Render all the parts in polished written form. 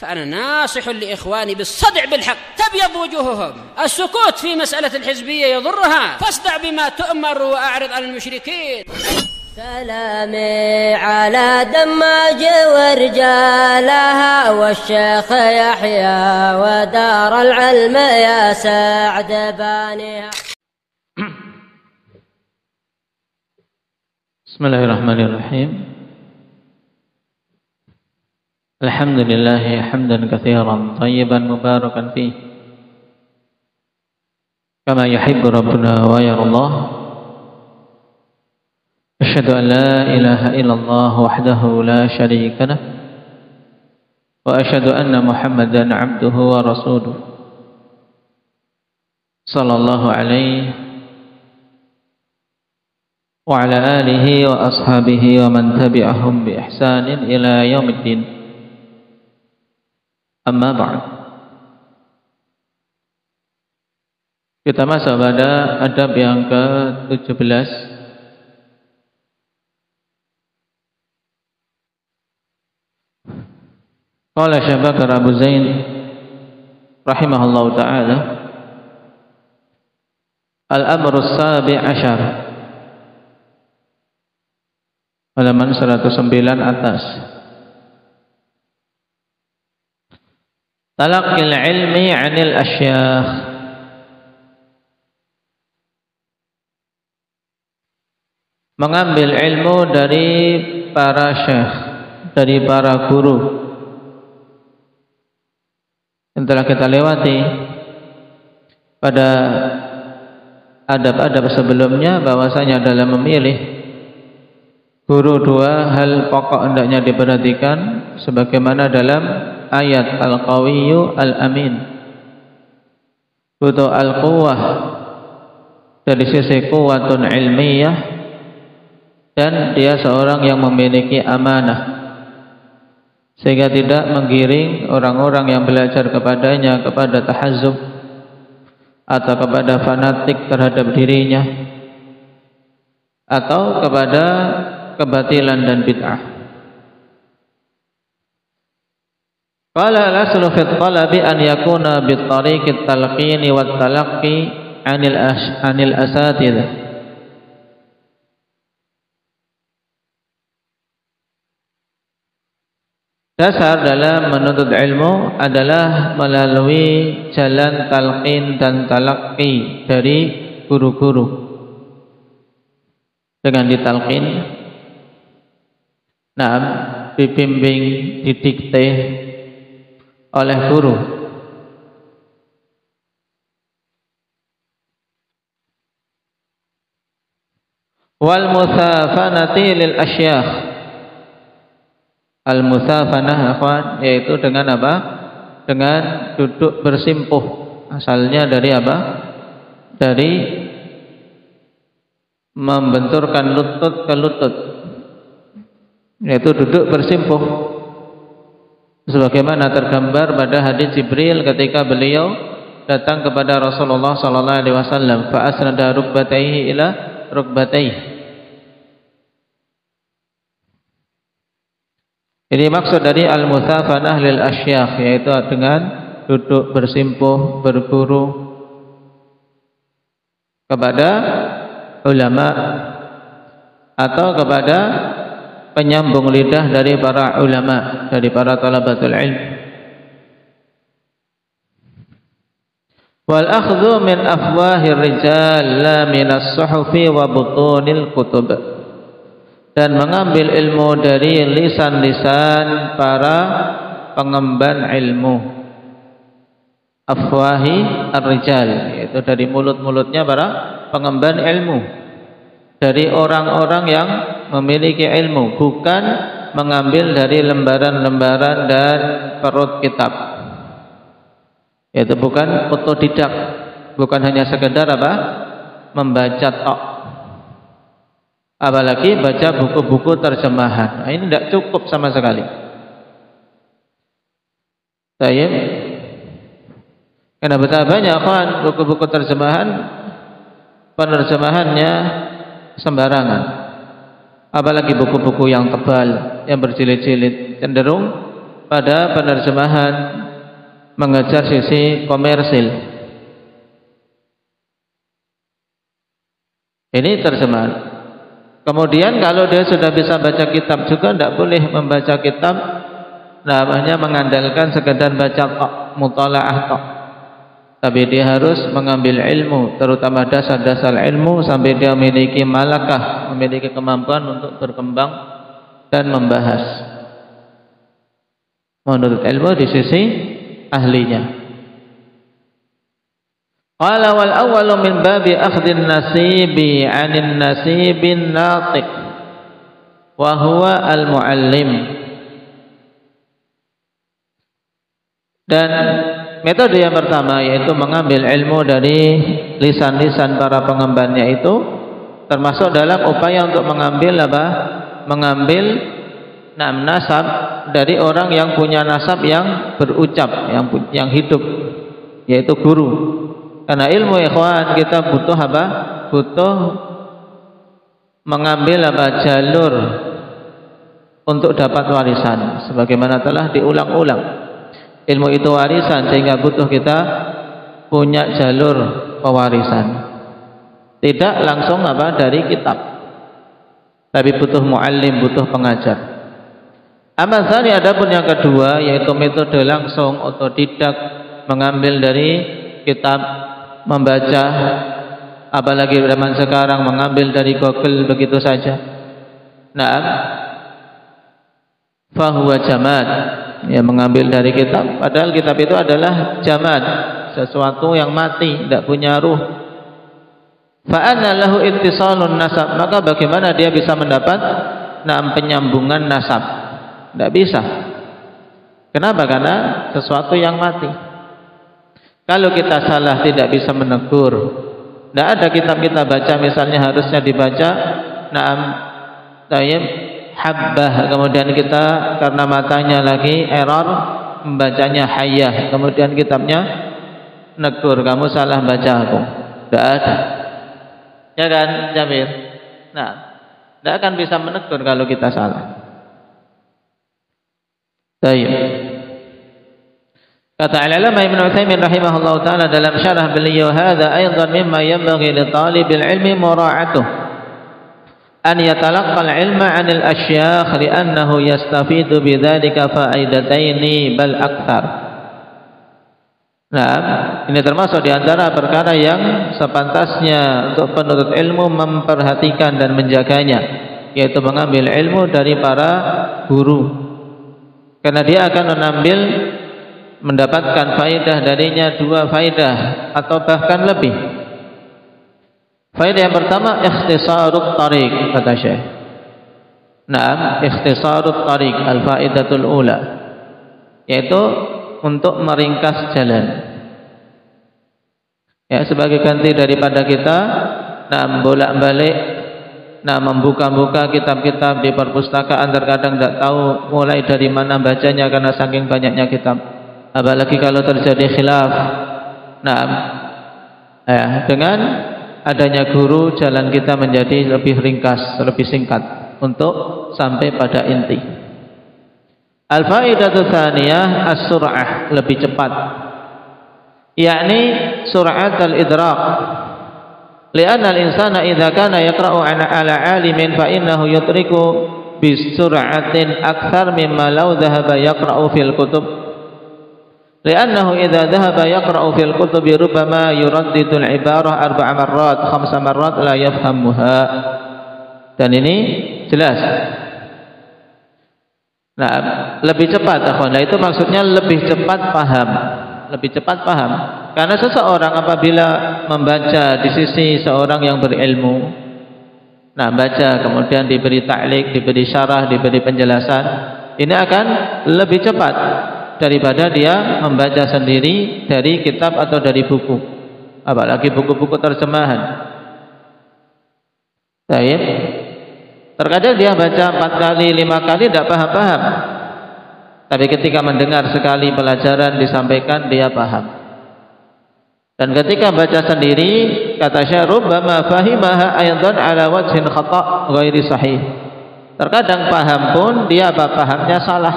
فأنا ناصح لإخواني بالصدع بالحق تبيض وجوههم. السكوت في مسألة الحزبية يضرها، فاصدع بما تؤمر وأعرض عن المشركين. سلامي على دماج ورجالها والشيخ يحيى ودار العلم يا سعد بانيها. بسم الله الرحمن الرحيم. الحمد لله حمدا كثيرا طيبا مباركا فيه كما يحب ربنا ويرضى. أشهد أن لا إله إلا الله وحده لا شريك له وأشهد أن محمدا عبده ورسوله صلى الله عليه وعلى آله وأصحابه ومن تبعهم بإحسان إلى يوم الدين. Amma ba'd. Kita masuk pada adab yang ke-17. Qala Syekh Bakar Abu Zain rahimahullahu taala, al-amru as-sabi' asyar, halaman 109 atas. Talaqqil ilmi 'anil asyakh, mengambil ilmu dari para syekh, dari para guru. Yang telah kita lewati pada adab-adab sebelumnya bahwasanya dalam memilih guru dua hal pokok hendaknya diperhatikan, sebagaimana dalam ayat al-qawiyyu al-amin, butuh al-quwah dari sisi quwwatun ilmiyah, dan dia seorang yang memiliki amanah sehingga tidak menggiring orang-orang yang belajar kepadanya kepada tahazzub atau kepada fanatik terhadap dirinya atau kepada kebatilan dan bid'ah. Qala al-aslu fi at-talabi an yakuna bi tariqit talqin wa talaqqi 'anil asatidz. Dasar dalam menuntut ilmu adalah melalui jalan talqin dan talaqqi dari guru-guru. Dengan ditalqin, dibimbing, didikte oleh guru. Wal musafanati lil asyakh. Al musafanah akhwan, yaitu dengan apa? Dengan duduk bersimpuh. Asalnya dari apa? Dari membenturkan lutut ke lutut, yaitu duduk bersimpuh. Sebagaimana tergambar pada hadis Jibril ketika beliau datang kepada Rasulullah sallallahu alaihi wasallam, fa asnada rukbatayhi ila rukbatayhi. Ini maksud dari al-musafanah lil asyakh, yaitu dengan duduk bersimpuh berguru kepada ulama atau kepada penyambung lidah dari para ulama, dari para talabatul ilm. Wal akhdhu min afwahir rijal la min as-suhufi wa butunil kutub, dan mengambil ilmu dari lisan-lisan para pengemban ilmu. Afwahi ar-rijal, yaitu dari mulut-mulutnya para pengemban ilmu, dari orang-orang yang memiliki ilmu, bukan mengambil dari lembaran-lembaran dan perut kitab. Yaitu bukan otodidak, bukan hanya sekedar apa? Membaca tok. Apalagi baca buku-buku terjemahan. Nah, ini tidak cukup sama sekali. Baik. Karena betapa banyak kan buku-buku terjemahan, penerjemahannya sembarangan. Apalagi buku-buku yang tebal, yang berjilid-jilid, cenderung pada penerjemahan mengejar sisi komersil. Ini terjemahan. Kemudian kalau dia sudah bisa baca kitab juga, tidak boleh membaca kitab namanya mengandalkan sekedar baca mutalaah tok. Tapi dia harus mengambil ilmu, terutama dasar-dasar ilmu, sampai dia memiliki malakah, memiliki kemampuan untuk berkembang dan membahas, menuntut ilmu di sisi ahlinya. Qala wal awwalu min babi akhdhin nasibi 'anil nasibin natiq wa huwa al muallim. Dan metode yang pertama yaitu mengambil ilmu dari lisan-lisan para pengembannya itu, termasuk dalam upaya untuk mengambil apa? Mengambil nasab dari orang yang punya nasab yang berucap, yang hidup, yaitu guru. Karena ilmu ikhwan kita butuh apa? Butuh mengambil apa? Jalur untuk dapat warisan, sebagaimana telah diulang-ulang. Ilmu itu warisan, sehingga butuh kita punya jalur pewarisan. Tidak langsung apa? Dari kitab, tapi butuh muallim, butuh pengajar. Amal tsani, adapun yang kedua yaitu metode langsung otodidak, mengambil dari kitab, membaca, apalagi zaman sekarang mengambil dari Google begitu saja. Naam, fahuwa jamad, ya, mengambil dari kitab, padahal kitab itu adalah jamad, sesuatu yang mati, tidak punya ruh. Fa'anna lahu ittisalun nasab, maka bagaimana dia bisa mendapat penyambungan nasab? Tidak bisa. Kenapa? Karena sesuatu yang mati. Kalau kita salah tidak bisa menegur. Tidak ada kitab kita baca, misalnya harusnya dibaca tayyib habbah, kemudian kita karena matanya lagi error membacanya hayyah, kemudian kitabnya negur, kamu salah baca aku. Tidak ada. Ya kan, Jamil? Nah, tidak akan bisa menegur kalau kita salah. Tayyib. Kata al-alama Ibnu Utsaimin rahimahullah taala dalam syarah beliau, hadza aidan mimma yanbaghi li talibil ilmi mura'atuh an yatalaqqa al-ilma 'anil asyakh li'annahu yastafidu bidzalika fa'idataini bal aktsar. Nah, ini termasuk di antara perkara yang sepantasnya untuk penuntut ilmu memperhatikan dan menjaganya, yaitu mengambil ilmu dari para guru, karena dia akan mendapatkan faedah darinya, dua faedah atau bahkan lebih. Faedah yang pertama, ikhtisarut tariq, kata Syekh. Naam, ikhtisarut tariq, al-faedatul ula, yaitu untuk meringkas jalan. Ya, sebagai ganti daripada kita bolak-balik membuka-buka kitab-kitab di perpustakaan, terkadang tidak tahu mulai dari mana bacanya karena saking banyaknya kitab. Apalagi kalau terjadi khilaf. Dengan adanya guru, jalan kita menjadi lebih ringkas, lebih singkat untuk sampai pada inti. Al-faidatu tsaniyah as-sur'ah, lebih cepat, yakni sur'at al-idraq. Lianna al-insana idza kana yaqra'u 'ala 'alimin fa innahu yudriku bi sur'atin akthar mimma law dhahaba yaqra'u fil kutub. Li'annahu idza dhahaba yaqra'u fil kutubi rubbama yuraddidu al-ibarah 4 marrat 5 marrat la yafhamuha. Dan ini jelas. Nah, lebih cepat, akhwan. Nah, itu maksudnya lebih cepat paham. Lebih cepat paham. Karena seseorang apabila membaca di sisi seorang yang berilmu, baca kemudian diberi ta'liq, diberi syarah, diberi penjelasan, ini akan lebih cepat daripada dia membaca sendiri dari kitab atau dari buku, apalagi buku-buku terjemahan. Baik. Terkadang dia baca 4 kali, 5 kali tidak paham-paham, tapi ketika mendengar sekali pelajaran disampaikan dia paham. Dan ketika baca sendiri, kata Syekh, rubbama fahimaha aidan ala wajhin khata' ghairi sahih. Terkadang paham pun dia pahamnya salah,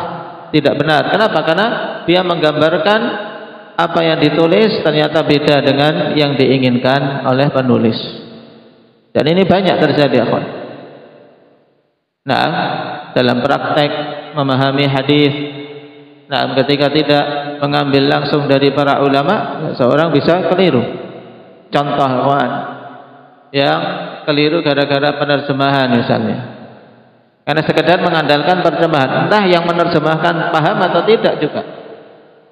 tidak benar. Kenapa? Karena dia menggambarkan apa yang ditulis ternyata beda dengan yang diinginkan oleh penulis. Dan ini banyak terjadi, akhwan. Nah, dalam praktek memahami hadis, nah, ketika tidak mengambil langsung dari para ulama, seorang bisa keliru. Contoh, akhwan, yang keliru gara-gara penerjemahan misalnya. Karena sekedar mengandalkan terjemahan, entah yang menerjemahkan paham atau tidak juga.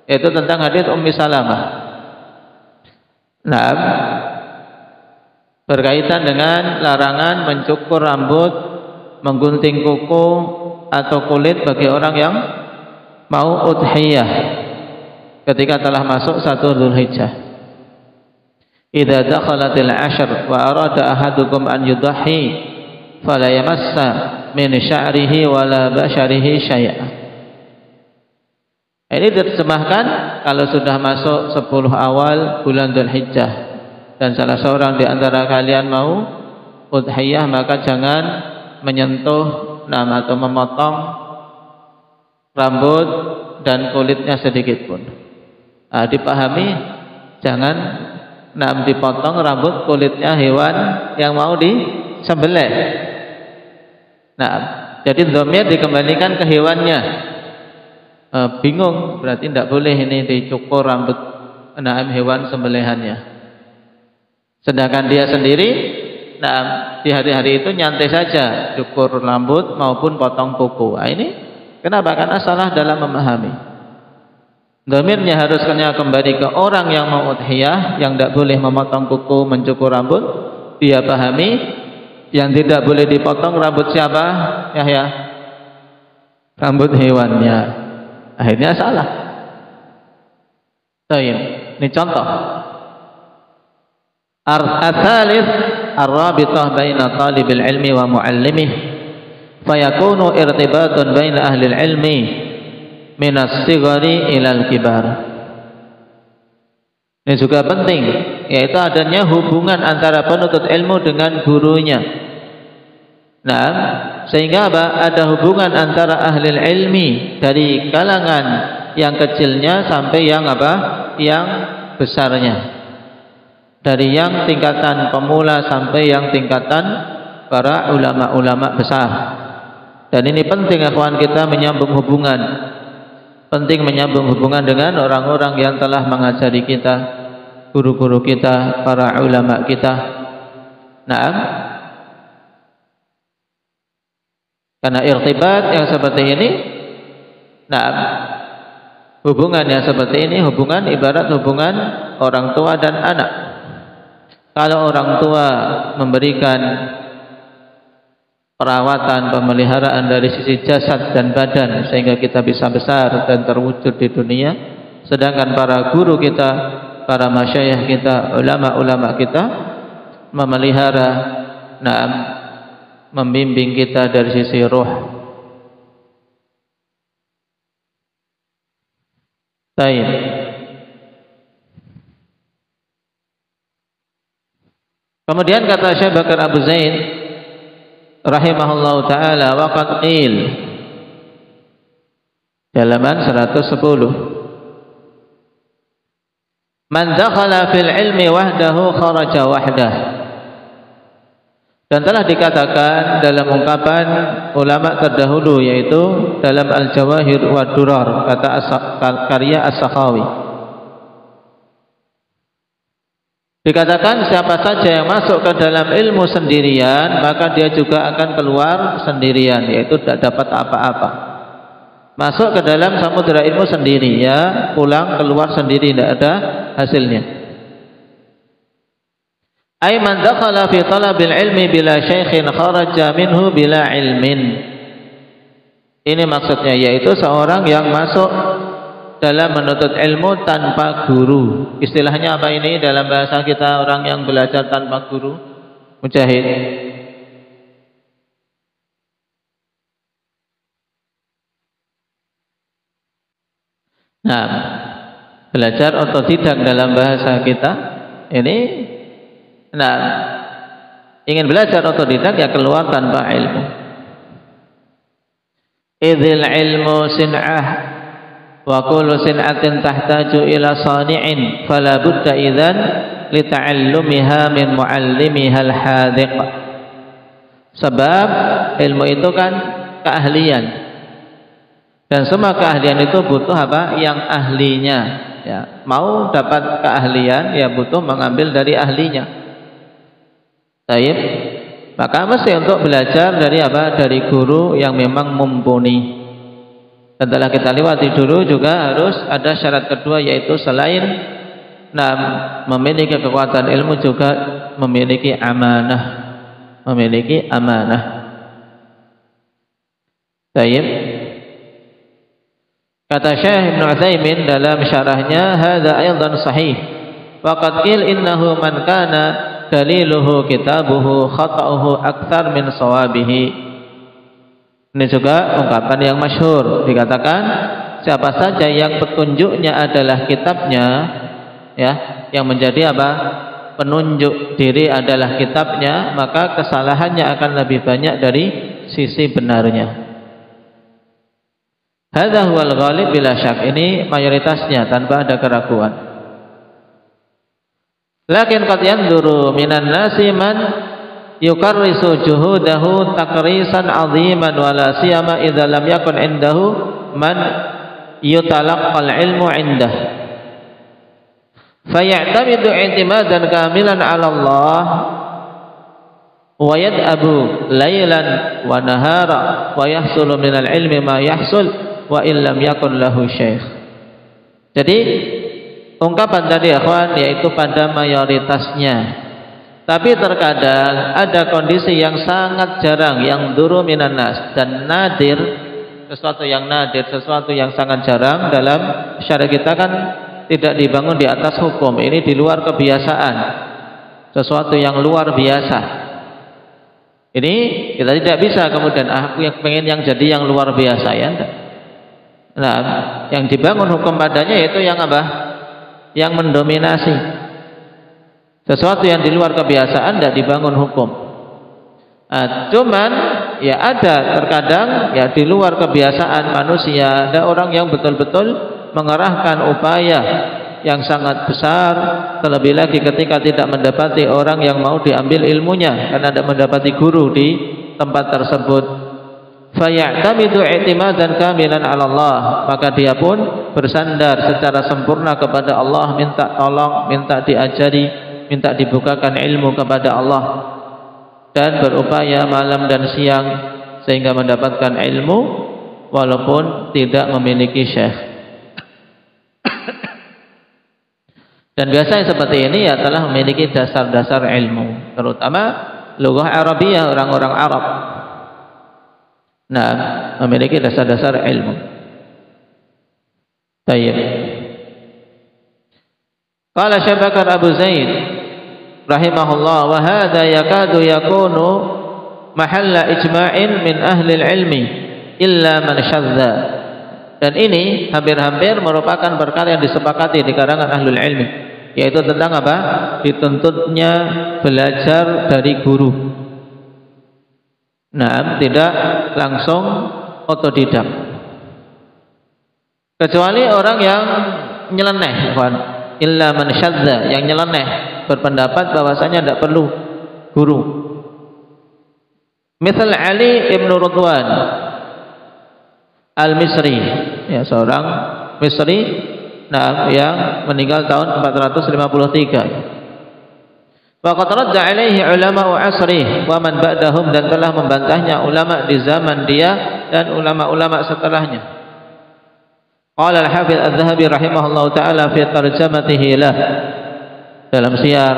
Yaitu tentang hadis Ummi Salamah. Nah, berkaitan dengan larangan mencukur rambut, menggunting kuku atau kulit bagi orang yang mau udhiyah ketika telah masuk 1 Dzulhijjah. Idza dakhalatil 'ashr wa arada ahadukum an yudhi fala yamassa min sya'rihi wala basharihi syai'a. Ini diterjemahkan kalau sudah masuk 10 awal bulan Dzulhijjah dan salah seorang di antara kalian mau udhiyah, maka jangan menyentuh atau memotong rambut dan kulitnya sedikit pun. Dipahami, jangan dipotong rambut kulitnya hewan yang mau disembelih. Nah, jadi dhamir dikembalikan ke hewannya. Bingung, berarti tidak boleh ini dicukur rambut hewan sembelihannya. Sedangkan dia sendiri, di hari-hari itu nyantai saja cukur rambut maupun potong kuku. Ini kenapa? Karena salah dalam memahami. Dhamirnya harusnya kembali ke orang yang mau udhiyah, yang tidak boleh memotong kuku, mencukur rambut. Dia pahami, yang tidak boleh dipotong rambut siapa? Yahya, rambut hewannya. Akhirnya salah. Ini contoh. Al-thalith ar-rabitah baina talibil ilmi wa muallimih fayakunu irtibatun baina ahli ilmi minas sigari ilal kibar. Ini juga penting, yaitu adanya hubungan antara penuntut ilmu dengan gurunya. Nah, sehingga ada hubungan antara ahli ilmi dari kalangan yang kecilnya sampai yang yang besarnya. Dari yang tingkatan pemula sampai yang tingkatan para ulama-ulama besar. Dan ini penting, akhwan, kita menyambung hubungan. Penting menyambung hubungan dengan orang-orang yang telah mengajari kita, guru-guru kita, para ulama kita. Naam. Karena irtibat yang seperti ini, naam, hubungan yang seperti ini, hubungan ibarat hubungan orang tua dan anak. Kalau orang tua memberikan perawatan, pemeliharaan dari sisi jasad dan badan sehingga kita bisa besar dan terwujud di dunia, sedangkan para guru kita, para masyayikh kita, ulama-ulama kita memelihara, membimbing kita dari sisi ruh. Baik. Kemudian kata Syekh Bakar Abu Zaid rahimahullahu taala, waqad qil, halaman 110, man dakhala fil ilmi wahdahu kharaja wahdah. Dan telah dikatakan dalam ungkapan ulama terdahulu, yaitu dalam Al-Jawahir wa Durar, kata karya As-Sakhawi. Dikatakan siapa saja yang masuk ke dalam ilmu sendirian, maka dia juga akan keluar sendirian, yaitu tidak dapat apa-apa. Masuk ke dalam samudera ilmu sendiri, ya, pulang keluar sendiri, tidak ada hasilnya. Ay man dakhala fi talabil ilmi bila syaikhin kharaja minhu bila ilmin. Ini maksudnya, yaitu seorang yang masuk dalam menuntut ilmu tanpa guru. Istilahnya apa ini dalam bahasa kita, orang yang belajar tanpa guru? Mujahid. Nah, belajar otodidak dalam bahasa kita ini, ingin belajar otodidak ya keluar tanpa ilmu. Idzil ilmu sin'ah wa kullu sin'atin tahtaju ila sani'in fala budda idzan li ta'allumiha min muallimiha al-hadiq. Sebab ilmu itu kan keahlian, dan semua keahlian itu butuh apa? Yang ahlinya. Ya, mau dapat keahlian ya butuh mengambil dari ahlinya. Baik, maka mesti untuk belajar dari apa? Dari guru yang memang mumpuni. Dan telah kita lewati dulu juga harus ada syarat kedua, yaitu selain memiliki kekuatan ilmu juga memiliki amanah. Memiliki amanah. Baik. Kata Syekh Ibn Utsaimin dalam syarahnya, hadza aidan sahih. Faqad qil innahu man kana daliluhu kitabuhu khata'uhu aktsar min shawabihi. Ini juga ungkapan yang masyhur, dikatakan siapa saja yang petunjuknya adalah kitabnya, ya, yang menjadi apa? Penunjuk diri adalah kitabnya, maka kesalahannya akan lebih banyak dari sisi benarnya. Hadza huwal ghalib bila syak. Ini mayoritasnya tanpa ada keraguan. Lakin qad yanduru minan nasi man yukarrisu juhudahu takrisan 'aziman wala siyama idza lam yakun indahu man yutalaqqal ilmu indah. Fayatamidu i'timadan kamilan 'ala Allah wa yad'abu laylan wa nahara wa yahsulu minal ilmi ma yahsul wa illam yakun lahu syekh. Jadi ungkapan tadi akhwan yaitu pada mayoritasnya. Tapi terkadang ada kondisi yang sangat jarang, yang duru minan nas, dan nadir, sesuatu yang nadir, sesuatu yang sangat jarang dalam syariat kita kan tidak dibangun di atas hukum. Ini di luar kebiasaan, sesuatu yang luar biasa. Ini kita tidak bisa kemudian aku yang pengen yang jadi yang luar biasa, ya. Nah, yang dibangun hukum padanya itu yang apa? Yang mendominasi. Sesuatu yang di luar kebiasaan tidak dibangun hukum. Cuman ya ada terkadang ya di luar kebiasaan manusia ada orang yang betul-betul mengerahkan upaya yang sangat besar, terlebih lagi ketika tidak mendapati orang yang mau diambil ilmunya karena tidak mendapati guru di tempat tersebut. Fayatamidu i'timadan kamilan 'ala Allah, maka dia pun bersandar secara sempurna kepada Allah, minta tolong, minta diajari, minta dibukakan ilmu kepada Allah, dan berupaya malam dan siang sehingga mendapatkan ilmu walaupun tidak memiliki syekh. Dan biasanya seperti ini ya telah memiliki dasar-dasar ilmu, terutama lughah Arabiyah, orang-orang Arab. Nah, memiliki dasar-dasar ilmu. Baik. Qala Syekh Bakar Abu Zaid rahimahullah, wa hadza yakadu yakunu mahalla ijma'in min ahli ilmi illa man syadza. Dan ini hampir-hampir merupakan perkara yang disepakati di kalangan ahlul ilmi, yaitu tentang apa? Dituntutnya belajar dari guru. Nah, tidak langsung otodidak. Kecuali orang yang nyeleneh, illa man syadza, yang nyeleneh, berpendapat bahwasanya tidak perlu guru. Misal Ali ibn Ridwan Al-Misri, ya, seorang Misri, nah, yang meninggal tahun 453. Faqad radda alaihi ulama asrih wa man ba'dahum, dan telah membantahnya ulama di zaman dia dan ulama-ulama setelahnya. Qala al-Hafidz Adz-Dzahabi rahimahullahu taala fi tarjamatihi lah, dalam syiar,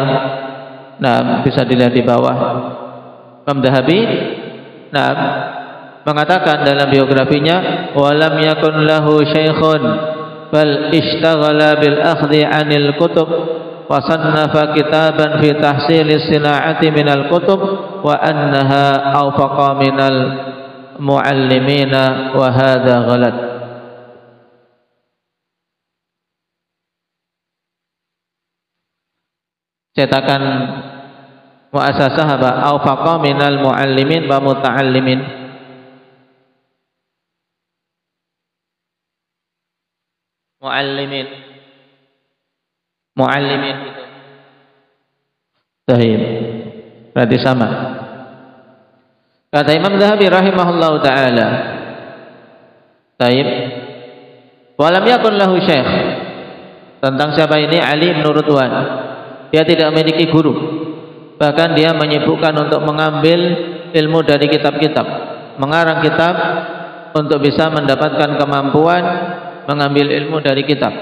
nah, bisa dilihat di bawah. Imam Dzahabi nah mengatakan dalam biografinya, walam yakun lahu syaikhun bal ishtaghala bil akhdhi 'anil kutub wa sannafa kitaban fi tahsilis sina'ati minal kutub wa annaha awfaqa minal muallimina wa hadha ghalat. Cetakan muassasah apa? Awfaqa minal muallimin wa muta'allimin. Muallimin. Muallimin itu. Sahih. Berarti sama. Kata Imam Zahabi rahimahullahu taala. Taib. Walam yakun lahu syekh. Tentang siapa ini? Ali bin Ridwan. Dia tidak memiliki guru. Bahkan dia menyibukkan untuk mengambil ilmu dari kitab-kitab, mengarang kitab untuk bisa mendapatkan kemampuan mengambil ilmu dari kitab,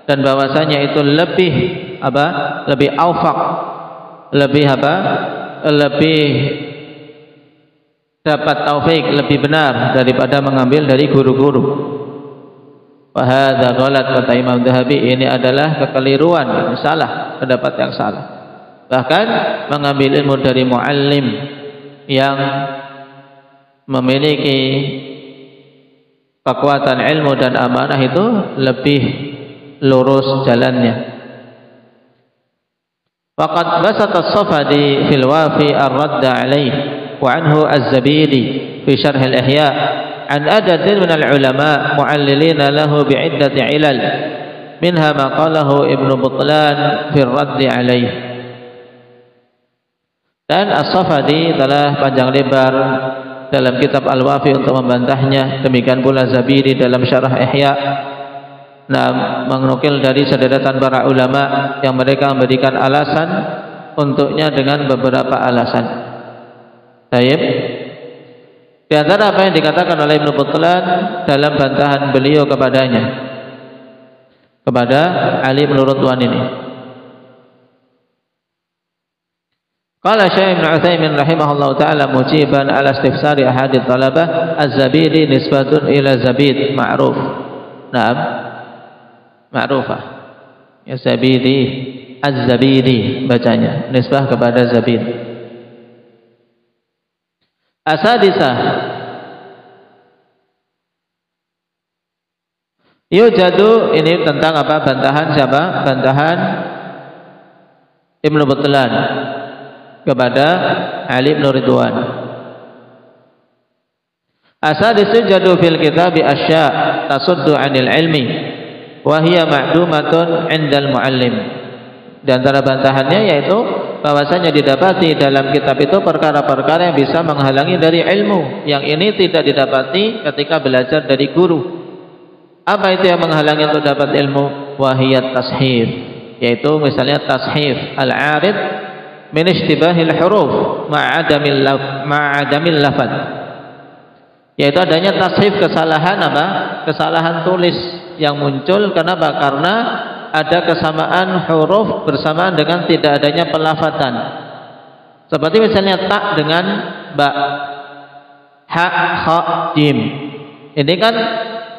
dan bahwasanya itu lebih lebih aufaq, lebih lebih dapat taufik, lebih benar daripada mengambil dari guru-guru. Wa hadza ghalat, kata Imam Zahabi, ini adalah kekeliruan, ini salah, pendapat yang salah. Bahkan mengambil ilmu dari muallim yang memiliki kekuatan ilmu dan amanah itu lebih lurus jalannya. Faqad basata as-Safadi fil Wafi ar-radd alaih wa anhu az-Zabidi fi syarh al-Ihya an adadin min al-ulama mu'allilina lahu bi'iddati ilal minha ma qalahu Ibnu Butlan fi ar-radd alaih. Dan As-Safadi telah panjang lebar dalam kitab Al-Wafi untuk membantahnya. Demikian pula Zabidi dalam syarah Ihya, menukil dari sederetan para ulama yang mereka memberikan alasan untuknya dengan beberapa alasan. Baik. Di antara apa yang dikatakan oleh Ibnu Butlan dalam bantahan beliau kepadanya, kepada Ali bin Ridwan ini. Qala Syekh Ibnu Utsaimin rahimahullahu taala mujiban ala istifsari ahadits talabah az-Zabidi nisbatun ila Zabid ma'ruf. Naam. Ma'rufah. Ya Zabidi, az-Zabidi bacanya, nisbah kepada Zabid. Asadisah. Yujadu, ini tentang apa? Bantahan siapa? Bantahan Ibnu Butlan kepada Ali bin Ridwan. Asadisu jadu fil kitabi asya' tasuddu 'anil ilmi wa hiya ma'dumatun 'indal muallim. Di antara bantahannya yaitu bahwasanya didapati dalam kitab itu perkara-perkara yang bisa menghalangi dari ilmu, yang ini tidak didapati ketika belajar dari guru. Apa itu yang menghalangi untuk dapat ilmu? Wahiyat tashif, yaitu misalnya tashif al-'arid min ishtibahil huruf ma'adamil lafad, yaitu adanya tashif, kesalahan apa? Kesalahan tulis yang muncul. Kenapa? Karena ada kesamaan huruf bersamaan dengan tidak adanya pelafatan. Seperti misalnya tak dengan ba, ha, kha, jim. Ini kan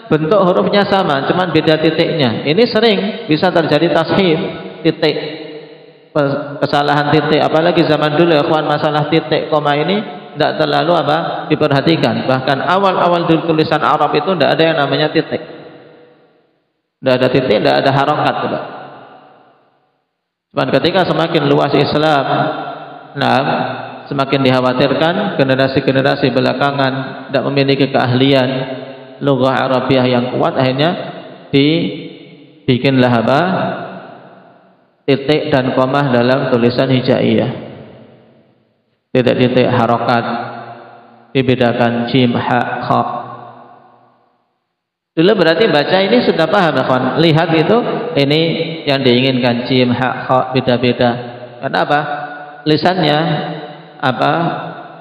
bentuk hurufnya sama, cuman beda titiknya. Ini sering bisa terjadi tashif titik, kesalahan titik. Apalagi zaman dulu ya kawan, masalah titik koma ini tidak terlalu diperhatikan. Bahkan awal-awal dulu tulisan Arab itu tidak ada yang namanya titik, tidak ada titik, tidak ada harokat. Cuman ketika semakin luas Islam, semakin dikhawatirkan generasi-generasi belakangan tidak memiliki keahlian lughah Arabiah yang kuat, akhirnya dibikinlah titik dan komah dalam tulisan hijaiyah. Titik-titik harokat dibedakan jim, ha, kha. Dulu berarti baca ini sudah paham ya kawan. Lihat itu, ini yang diinginkan jim, ha, kha, beda-beda. Kenapa? Lisannya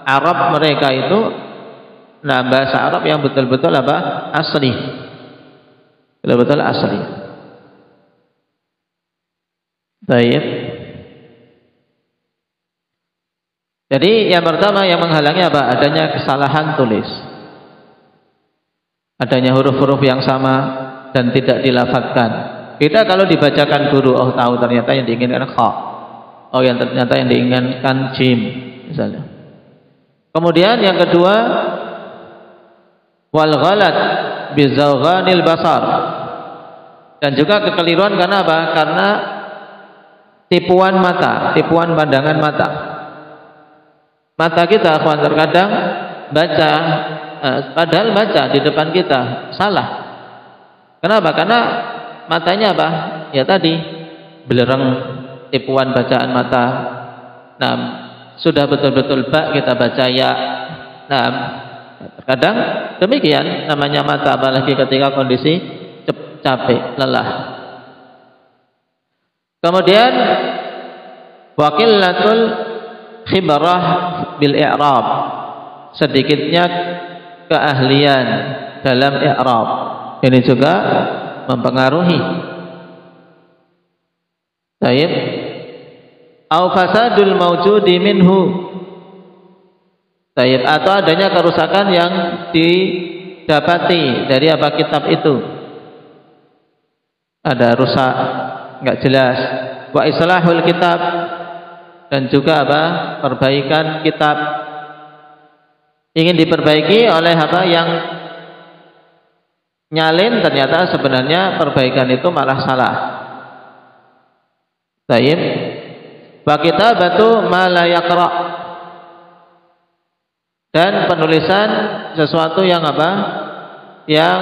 Arab mereka itu, bahasa Arab yang betul-betul asli, betul-betul asli. Baik. Jadi yang pertama yang menghalangi adanya kesalahan tulis, adanya huruf-huruf yang sama dan tidak dilafadzkan. Kita kalau dibacakan guru, oh tahu ternyata yang diinginkan kha, oh yang ternyata yang diinginkan jim misalnya. Kemudian yang kedua, wal ghalat bizawghanil basar, dan juga kekeliruan karena apa? Karena tipuan mata, tipuan pandangan mata. Mata kita akhwan terkadang baca, padahal baca di depan kita salah. Kenapa? Karena matanya apa? Ya tadi belereng, tipuan bacaan mata. Nah, sudah betul-betul ba kita baca ya. Nah, terkadang demikian namanya mata, apalagi ketika kondisi capek, lelah. Kemudian waqillatul khibrah bil i'rab, sedikitnya keahlian dalam i'rab. Ini juga mempengaruhi. Baik. Au fasadul mawjudi minhu. Baik, atau adanya kerusakan yang didapati dari apa kitab itu. Ada rusak, enggak jelas. Wa islahul kitab, dan juga apa? Perbaikan kitab. Ingin diperbaiki oleh apa yang nyalin, ternyata sebenarnya perbaikan itu malah salah. Baik. Wa kitabatu ma la yaqra, dan penulisan sesuatu yang apa? Yang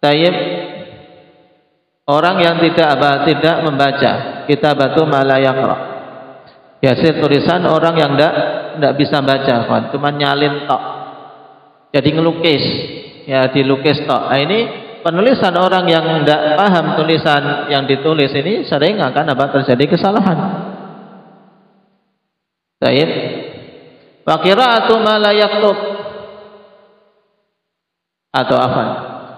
tayyib, orang yang tidak membaca. Kitabatu ma la yaqra, biasa tulisan orang yang tidak bisa baca, cuma nyalin tok. Jadi ngelukis, ya dilukis tok. Nah, ini penulisan orang yang tidak paham tulisan yang ditulis ini sering akan apa? Terjadi kesalahan. Baik. Wa qira'atu ma la yaktub, atau apa?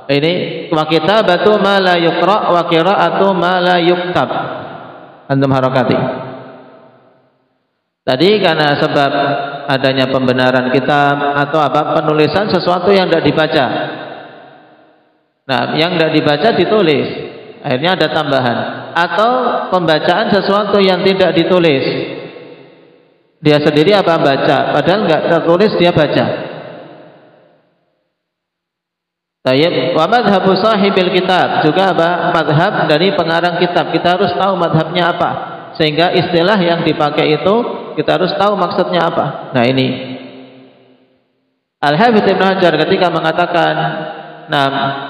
Ini wa kitabatu ma la yuqra wa qira'atu ma la yuktab. Antum harakati. Tadi karena sebab adanya pembenaran kitab atau apa? Penulisan sesuatu yang tidak dibaca. Nah, yang tidak dibaca ditulis, akhirnya ada tambahan. Atau pembacaan sesuatu yang tidak ditulis, dia sendiri apa baca, padahal nggak tertulis dia baca. Tayyib. Wa madhabu sahibil kitab, juga apa? Madhab dari pengarang kitab. Kita harus tahu madhabnya apa, sehingga istilah yang dipakai itu kita harus tahu maksudnya apa. Nah, ini Al-Hafidz Ibnu Hajar ketika mengatakan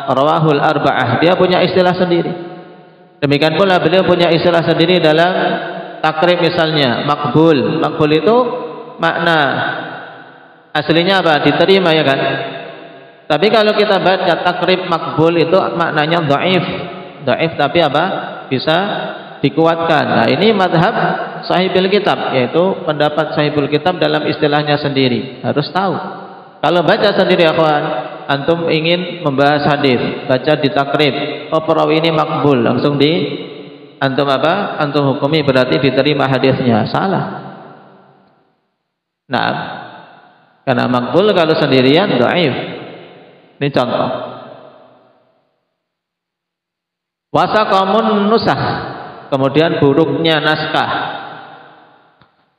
rawahul arba'ah, dia punya istilah sendiri. Demikian pula beliau punya istilah sendiri dalam takrib, misalnya makbul. Makbul itu makna aslinya apa? Diterima, ya kan? Tapi kalau kita baca takrib makbul itu maknanya dhaif. Dhaif tapi apa? Bisa dikuatkan. Nah, ini madhab sahibul kitab, yaitu pendapat sahibul kitab dalam istilahnya sendiri. Harus tahu. Kalau baca sendiri, akhwan, antum ingin membahas hadis, baca di takrib, oh perawi ini makbul, langsung di antum apa? Antum hukumi berarti diterima hadisnya. Salah. Nah, karena makbul kalau sendirian dhaif. Ini contoh. Wasaqamun nusakh, kemudian buruknya naskah.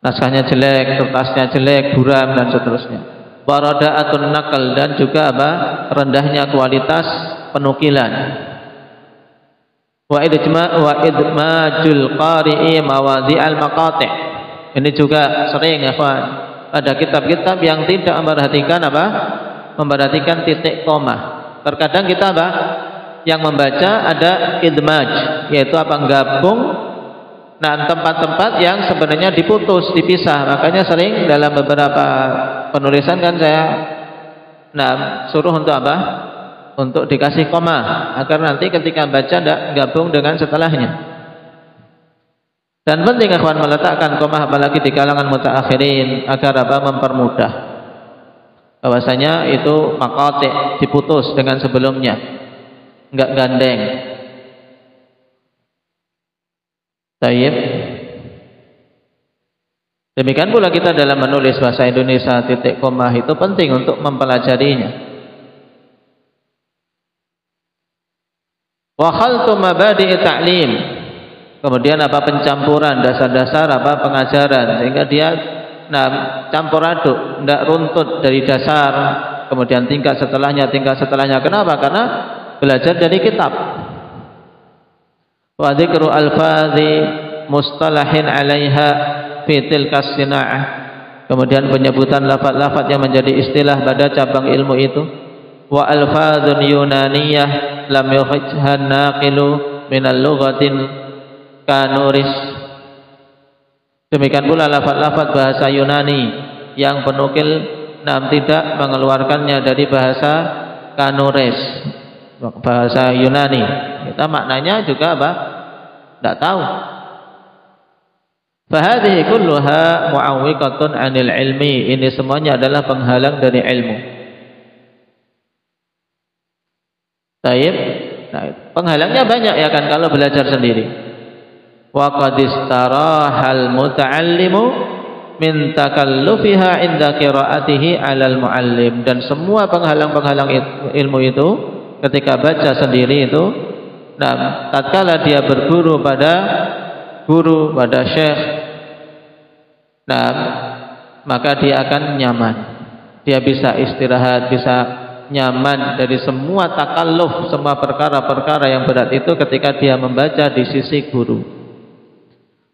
Naskahnya jelek, kertasnya jelek, buram dan seterusnya. Warada'atun nakal, dan juga apa? Rendahnya kualitas penukilan. Wa idmajul qari'i mawadhi'al maqati'. Ini juga sering, ya kawan, pada kitab-kitab yang tidak memperhatikan apa? Memperhatikan titik koma. Terkadang kita apa? Yang membaca ada idmaj, yaitu apa? Gabung. Nah, tempat-tempat yang sebenarnya diputus, dipisah. Makanya sering dalam beberapa penulisan kan saya suruh untuk apa? Untuk dikasih koma, agar nanti ketika baca tidak gabung dengan setelahnya. Dan penting akhwan meletakkan koma, apalagi di kalangan mutaakhirin, agar apa? Mempermudah. Bahwasanya itu maqati' diputus dengan sebelumnya, enggak gandeng. Tayyib. Demikian pula kita dalam menulis bahasa Indonesia, titik koma itu penting untuk mempelajarinya. Wa khaltu mabadi'i ta'lim, kemudian apa? Pencampuran dasar-dasar apa? Pengajaran, sehingga dia campur aduk, tidak runtut dari dasar, kemudian tingkat setelahnya. Kenapa? Karena belajar dari kitab. Wa dzikru alfazi mustalahin 'alaiha fi tilkas sina'ah, kemudian penyebutan lafaz-lafaz yang menjadi istilah pada cabang ilmu itu. wa alfadhun yunaniyah lam yukhrijha naqilu min al-lughatin kanuris. Demikian pula lafaz-lafaz bahasa Yunani yang penukil tidak mengeluarkannya dari bahasa Kanures, bahasa Yunani. Kita maknanya juga apa? Tidak tahu. Fahadhihi kulluha mu'awwiqatun 'anil ilmi. Ini semuanya adalah penghalang dari ilmu. Baik. Nah, penghalangnya banyak ya kan kalau belajar sendiri. Wa qad istarahal muta'allimu min takallufiha 'inda qira'atihi 'alal mu'allim. Dan semua penghalang-penghalang ilmu itu ketika baca sendiri itu, nah, tatkala dia berguru pada guru, pada syekh, nah, maka dia akan nyaman. Dia bisa istirahat, bisa nyaman dari semua takalluf, semua perkara-perkara yang berat itu ketika dia membaca di sisi guru.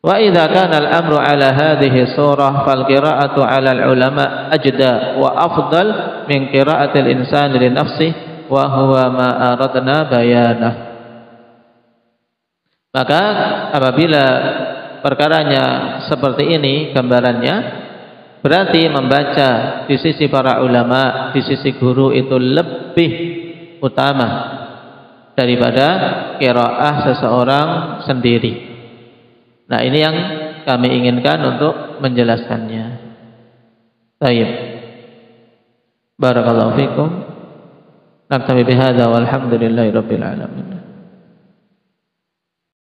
Wa idza kana al-amru ala hadhihi surah fal qira'atu 'ala al-ulama ajda wa afdal min qira'ati al-insani li nafsihi wa huwa ma aradna bayanah. Maka apabila perkaranya seperti ini gambarannya, berarti membaca di sisi para ulama, di sisi guru itu lebih utama daripada qiraah seseorang sendiri. Nah, ini yang kami inginkan untuk menjelaskannya. Baik. Barakallahu fikum. Naktabi bihadza walhamdulillahirabbil alamin.